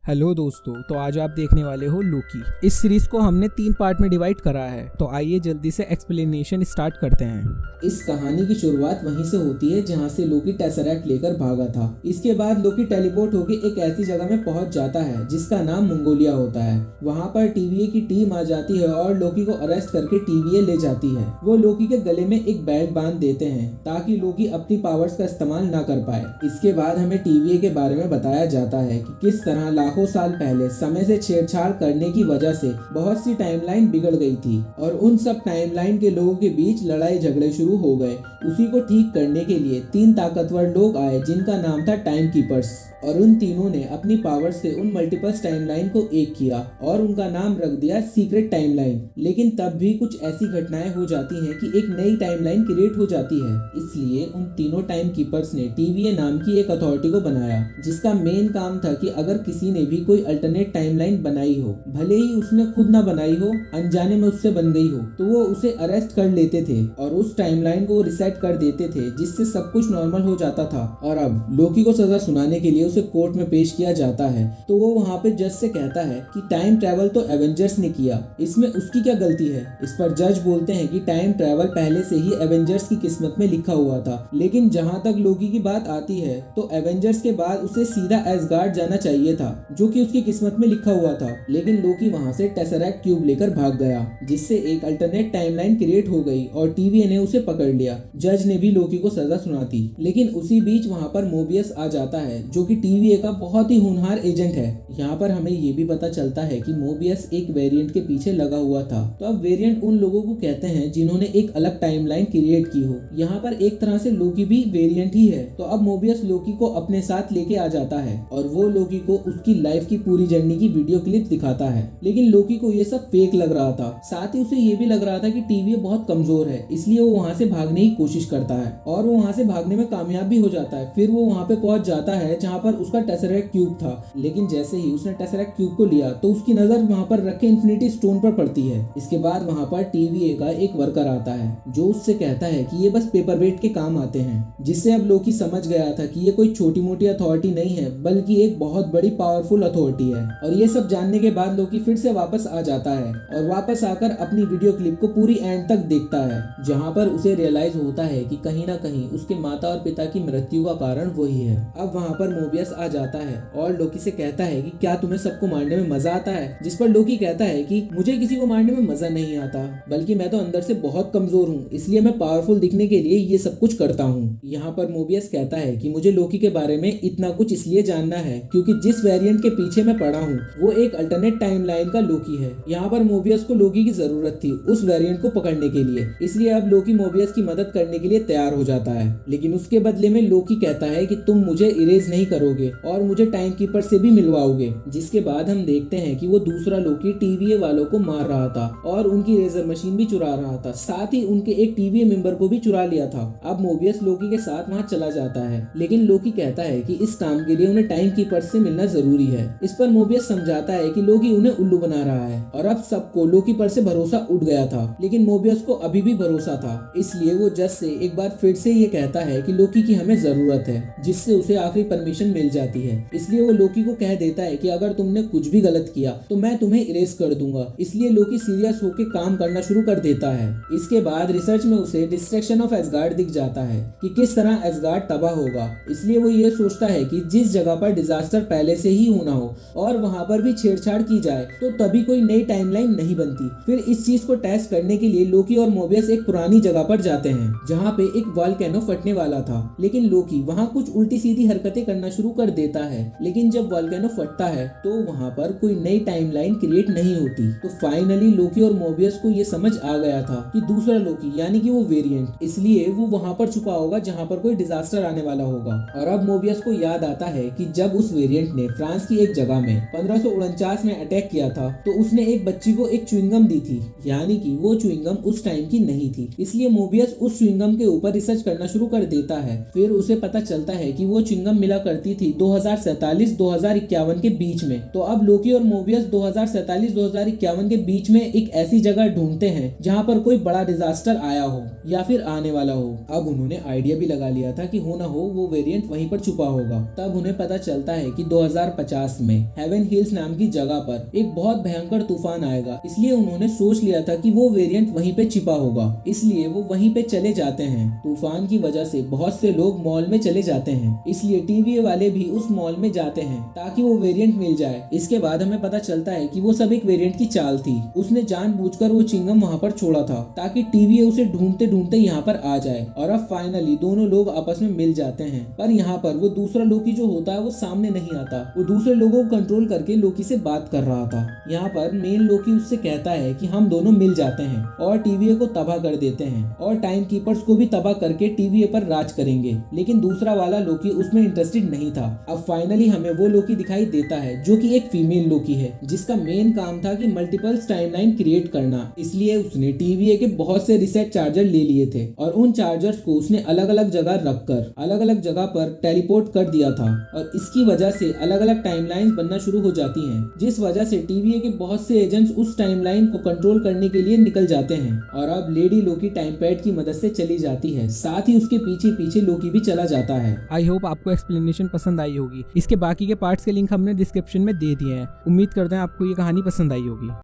Hello दोस्तों, तो आज आप देखने वाले हो लोकी। इस सीरीज को हमने 3 पार्ट में डिवाइड करा है, तो आइए जल्दी से एक्सप्लेनेशन स्टार्ट करते हैं। इस कहानी की शुरुआत वहीं से होती है जहां से लोकी टेसरैक्ट लेकर भागा था। इसके बाद लोकी टेलीपोर्ट होकर एक ऐसी जगह में पहुंच जाता है जिसका नाम मंगोलिया होता है। वहां पर टीवीए की टीम आ जाती है और लोकी को अरेस्ट करके टीवीए ले जाती है। वो लोकी के गले में एक बेल्ट बांध देते हैं ताकि लोकी अपनी पावर्स का इस्तेमाल ना कर पाए। इसके बाद हमें टीवीए के बारे में बताया जाता है कि किस तरह लाखों साल पहले समय से छेड़छाड़ करने की वजह से बहुत सी टाइमलाइन बिगड़ गई थी और उन सब टाइमलाइन के लोगों के बीच लड़ाई झगड़े शुरू हो गए। उसी को ठीक करने के लिए 3 ताकतवर लोग आए जिनका नाम था टाइम कीपर्स, और उन तीनों ने अपनी पावर से उन मल्टीपल्स टाइमलाइन को एक किया और उनका नाम रख दिया सीक्रेट टाइमलाइन। लेकिन तब भी कुछ ऐसी घटनाएं हो जाती हैं कि एक नई टाइमलाइन क्रिएट हो जाती है। इसलिए उन तीनों टाइम कीपर्स ने टीवीए नाम की एक अथॉरिटी को बनाया जिसका मेन काम था कि अगर किसी ने भी कोई अल्टरनेट टाइमलाइन बनाई हो, भले ही उसने खुद ना बनाई हो, अनजाने में उससे बन गई हो, तो वो उसे अरेस्ट कर लेते थे और उस टाइमलाइन को रिसेट कर देते थे जिससे सब कुछ नॉर्मल हो जाता था। और अब लोकी को सजा सुनाने के लिए उसे कोर्ट में पेश किया जाता है, तो वो वहाँ पे जज से कहता है कि टाइम ट्रैवल तो एवेंजर्स ने किया, इसमें उसकी क्या गलती है। इस पर जज बोलते हैं कि टाइम ट्रैवल पहले से ही एवेंजर्स की किस्मत में लिखा हुआ था, लेकिन जहाँ तक लोकी की बात आती है तो एवेंजर्स के बाद उसे सीधा एसगार्ड जाना चाहिए था जो कि उसकी किस्मत में लिखा हुआ था। लेकिन लोकी वहाँ से टेसरैक्ट क्यूब लेकर भाग गया जिससे एक अल्टरनेट टाइमलाइन क्रिएट हो गई और टीवीए ने उसे पकड़ लिया। जज ने भी लोकी को सजा सुना दी, लेकिन उसी बीच वहाँ पर मोबियस आ जाता है जो कि टीवीए का बहुत ही होनहार एजेंट है। यहाँ पर हमें ये भी पता चलता है कि मोबियस एक वेरिएंट के पीछे लगा हुआ था। तो अब वेरिएंट उन लोगों को कहते हैं जिन्होंने एक अलग टाइमलाइन क्रिएट की हो। यहाँ पर एक तरह से लोकी भी वेरिएंट ही है। तो अब मोबियस लोकी को अपने साथ लेके आ जाता है और वो लोकी को उसकी लाइफ की पूरी जर्नी की वीडियो क्लिप दिखाता है। लेकिन लोकी को ये सब फेक लग रहा था। साथ ही उसे ये भी लग रहा था कि टीवीए बहुत कमजोर है, इसलिए वो वहाँ से भागने की कोशिश करता है और वो वहाँ से भागने में कामयाब भी हो जाता है। फिर वो वहाँ पे पहुंच जाता है जहाँ पर उसका टेसरैक्ट क्यूब था। लेकिन जैसे ही उसने टेसरैक्ट क्यूब को लिया तो उसकी नजर वहाँ पर रखे इन्फिनिटी स्टोन पर पड़ती है। इसके बाद वहाँ पर टीवीए का एक वर्कर आता है जो उससे कहता है कि ये बस पेपर वेट के काम आते हैं, जिससे अब लोकी समझ गया था कि ये कोई छोटी मोटी अथॉरिटी नहीं है बल्कि एक बहुत बड़ी पावरफुल अथॉरिटी है। और ये सब जानने के बाद लोकी फिर से वापस आ जाता है और वापस आकर अपनी वीडियो क्लिप को पूरी एंड तक देखता है, जहाँ पर उसे रियलाइज होता है कि कहीं ना कहीं उसके माता और पिता की मृत्यु का कारण वही है। अब वहाँ पर मोबियस आ जाता है और लोकी से कहता है कि क्या तुम्हें सबको मारने में मजा आता है। जिस पर लोकी कहता है कि मुझे किसी को मारने में मजा नहीं आता, बल्कि मैं तो अंदर से बहुत कमजोर हूँ, इसलिए मैं पावरफुल दिखने के लिए ये सब कुछ करता हूँ। यहाँ पर मोबियस कहता है कि मुझे लोकी के बारे में इतना कुछ इसलिए जानना है क्योंकि जिस वेरिएंट के पीछे मैं पड़ा हूँ वो एक अल्टरनेट टाइमलाइन का लोकी है। यहाँ पर मोबियस को लोकी की जरूरत थी उस वेरिएंट को पकड़ने के लिए, इसलिए अब लोकी मोबियस की मदद करने के लिए तैयार हो जाता है। लेकिन उसके बदले में लोकी कहता है कि तुम मुझे इरेज नहीं करोगे और मुझे टाइम कीपर से भी मिलवाओगे। जिसके बाद हम देखते हैं कि वो दूसरा लोकी टीवीए वालों को मार रहा था और उनकी रेजर मशीन भी चुरा रहा था, साथ ही उनके एक टीवीए मेंबर को भी चुरा लिया था। अब मोबियस लोकी के साथ वहाँ चला जाता है, लेकिन लोकी कहता है कि इस काम के लिए उन्हें टाइम कीपर से मिलना जरूरी है। इस पर मोबियस समझाता है कि लोकी उन्हें उल्लू बना रहा है और अब सबको लोकी पर से भरोसा उठ गया था। लेकिन मोबियस को अभी भी भरोसा था, इसलिए वो जज से एक बार फिर से ये कहता है कि लोकी की हमें जरूरत है, जिससे उसे आखिरी परमिशन मिल जाती है। इसलिए वो लोकी को कह देता है कि अगर तुमने कुछ भी गलत किया तो मैं तुम्हें इरेज कर दूंगा। इसलिए लोकी सीरियस होकर काम करना शुरू कर देता है। इसके बाद रिसर्च में उसे डिस्ट्रक्शन ऑफ एसगार्ड दिख जाता है कि किस तरह एसगार्ड तबाह होगा। इसलिए वो ये सोचता है कि जिस जगह पर डिजास्टर पहले से ही होना हो और वहाँ पर भी छेड़छाड़ की जाए तो तभी कोई नई टाइमलाइन नहीं बनती। फिर इस चीज को टेस्ट करने के लिए लोकी और मोबियस एक पुरानी जगह पर जाते हैं जहाँ पे एक वॉल्केनो फटने वाला था। लेकिन लोकी वहाँ कुछ उल्टी सीधी हरकतें करना शुरू कर देता है। लेकिन जब वॉल्केनो फटता है तो वहाँ पर कोई नई टाइमलाइन क्रिएट नहीं होती। तो फाइनली लोकी और मोबियस को ये समझ आ गया था कि दूसरा लोकी यानी कि वो वेरिएंट, इसलिए वो वहाँ पर छुपा होगा जहाँ पर कोई डिजास्टर आने वाला होगा। और अब मोबियस को याद आता है कि जब उस वेरिएंट ने फ्रांस की एक जगह में 1549 में अटैक किया था तो उसने एक बच्ची को एक च्युइंगम दी थी, यानी कि वो च्युइंगम उस टाइम की नहीं थी। इसलिए मोबियस उस च्युइंगम के ऊपर रिसर्च करना शुरू कर देता है। फिर उसे पता चलता है कि वो च्युइंगम मिला करती थी 2047-2051 के बीच में। तो अब लोकी और मोबियस 2047-2051 के बीच में एक ऐसी जगह ढूंढते हैं जहाँ पर कोई बड़ा डिजास्टर आया हो या फिर आने वाला हो। अब उन्होंने आइडिया भी लगा लिया था कि हो ना हो वो वेरिएंट वहीं पर छुपा होगा। तब उन्हें पता चलता है कि 2050 में हेवन हिल्स नाम की जगह पर एक बहुत भयंकर तूफान आएगा, इसलिए उन्होंने सोच लिया था कि वो वेरिएंट वहीं पे छिपा होगा, इसलिए वो वहीं पे चले जाते हैं। तूफान की वजह से बहुत से लोग मॉल में चले जाते हैं, इसलिए टीवीए वाले भी उस मॉल में जाते हैं ताकि वो वेरिएंट मिल जाए। इसके बाद हमें पता चलता है कि वो सब एक वेरिएंट की चाल थी। उसने जानबूझकर वो चिंगम वहाँ पर छोड़ा था ताकि टीवीए उसे ढूंढते ढूंढते यहाँ पर आ जाए। और अब फाइनली दोनों लोग आपस में मिल जाते हैं। पर यहाँ पर वो दूसरा लोकी जो होता है वो सामने नहीं आता। वो दूसरे लोगों को कंट्रोल करके लोकी से बात कर रहा था। यहाँ पर मेन लोकी उससे कहता है कि हम दोनों मिल जाते हैं और टीवीए को तबाह कर देते हैं और टाइम कीपर्स को भी तबाह करके टीवीए पर राज करेंगे। लेकिन दूसरा वाला लोकी उसमें इंटरेस्टेड नहीं था। अब फाइनली हमें वो लोकी दिखाई देता है जो कि एक फीमेल लोकी है, जिसका मेन काम था कि मल्टीपल्स टाइमलाइन क्रिएट करना। इसलिए उसने टीवीए के बहुत से रिसेट चार्जर ले लिए थे और उन चार्जर्स को उसने अलग अलग जगह रखकर अलग अलग जगह पर टेलीपोर्ट कर दिया था। और इसकी वजह से अलग अलग टाइमलाइंस बनना शुरू हो जाती हैं, जिस वजह से टीवीए के बहुत से एजेंट्स उस टाइमलाइन को कंट्रोल करने के लिए निकल जाते हैं। और अब लेडी लोकी टाइम पैड की मदद से चली जाती है, साथ ही उसके पीछे पीछे लोकी भी चला जाता है। आई होप आपको एक्सप्लेनेशन पसंद आई होगी। इसके बाकी के पार्ट्स के लिंक हमने डिस्क्रिप्शन में दे दिए हैं। उम्मीद करते हैं आपको ये कहानी पसंद आई होगी।